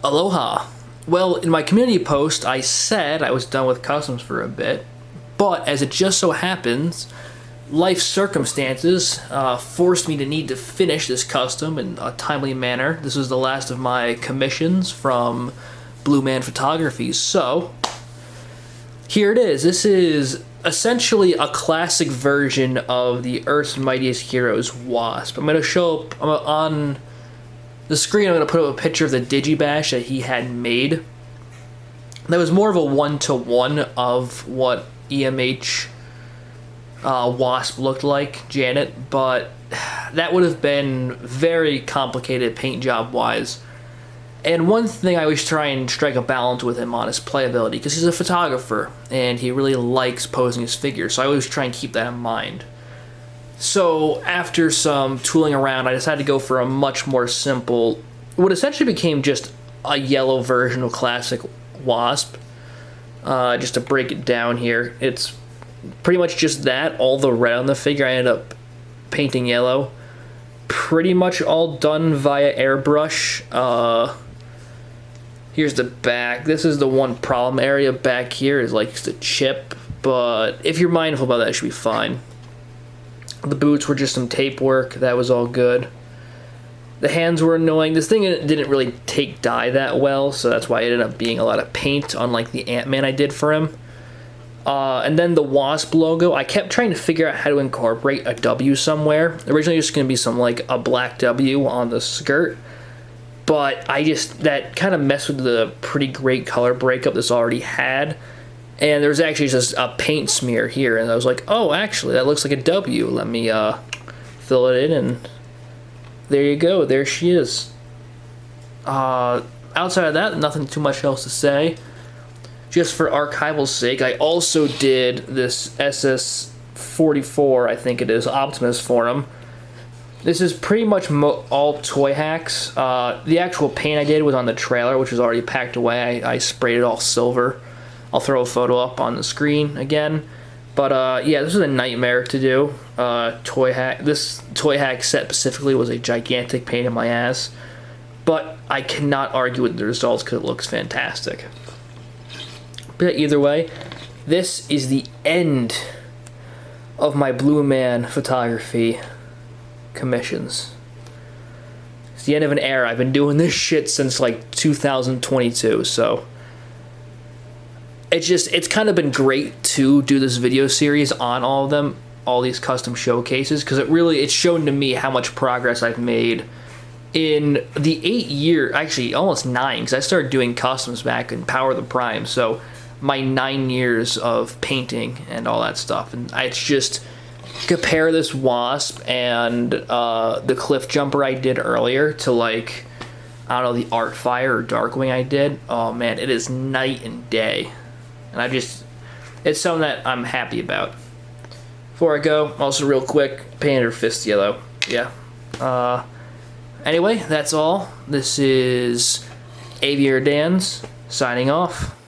Aloha. Well, in my community post, I said I was done with customs for a bit, but as it just so happens, life circumstances forced me to need to finish this custom in a timely manner. This was the last of my commissions from Blue Man Photography, so here it is. This is essentially a classic version of the Earth's Mightiest Heroes Wasp. I'm going to show up on the screen. I'm going to put up a picture of the Digibash that he had made. That was more of a one-to-one of what EMH Wasp looked like, Janet, but that would have been very complicated paint job wise. And one thing I always try and strike a balance with him on is playability, because he's a photographer and he really likes posing his figures, so I always try and keep that in mind. So after some tooling around, I decided to go for a much more simple, what essentially became just a yellow version of classic Wasp. Just to break it down here, it's pretty much just that. All the red on the figure I ended up painting yellow. Pretty much all done via airbrush. Here's the back. This is the one problem area back here, is like just a chip, but if you're mindful about that, it should be fine. The boots were just some tape work. That was all good. The hands were annoying. This thing didn't really take dye that well, so that's why it ended up being a lot of paint, unlike the Ant-Man I did for him. And then the Wasp logo, I kept trying to figure out how to incorporate a W somewhere. Originally it was going to be some like a black W on the skirt, but that kind of messed with the pretty great color breakup this already had. And there was actually just a paint smear here, and I was like, oh, actually, that looks like a W. Let me fill it in, and there you go. There she is. Outside of that, nothing too much else to say. Just for archival's sake, I also did this SS44, I think it is, Optimus for him. This is pretty much all toy hacks. The actual paint I did was on the trailer, which was already packed away. I sprayed it all silver. I'll throw a photo up on the screen again. But yeah, this was a nightmare to do. This toy hack set specifically was a gigantic pain in my ass. But I cannot argue with the results because it looks fantastic. But either way, this is the end of my Blue Man Photography commissions. It's the end of an era. I've been doing this shit since like 2022, so it's kind of been great to do this video series on all of them, all these custom showcases, because it's shown to me how much progress I've made in the 8 years, actually almost 9, because I started doing customs back in Power of the Prime, so my 9 years of painting and all that stuff. And it's just, compare this Wasp and the cliff jumper I did earlier to, like, I don't know, the Artfire or Darkwing I did. Oh man, it is night and day. And it's something that I'm happy about. Before I go, also real quick, painted her fist yellow. Yeah. Anyway, that's all. This is Aviator Dan's signing off.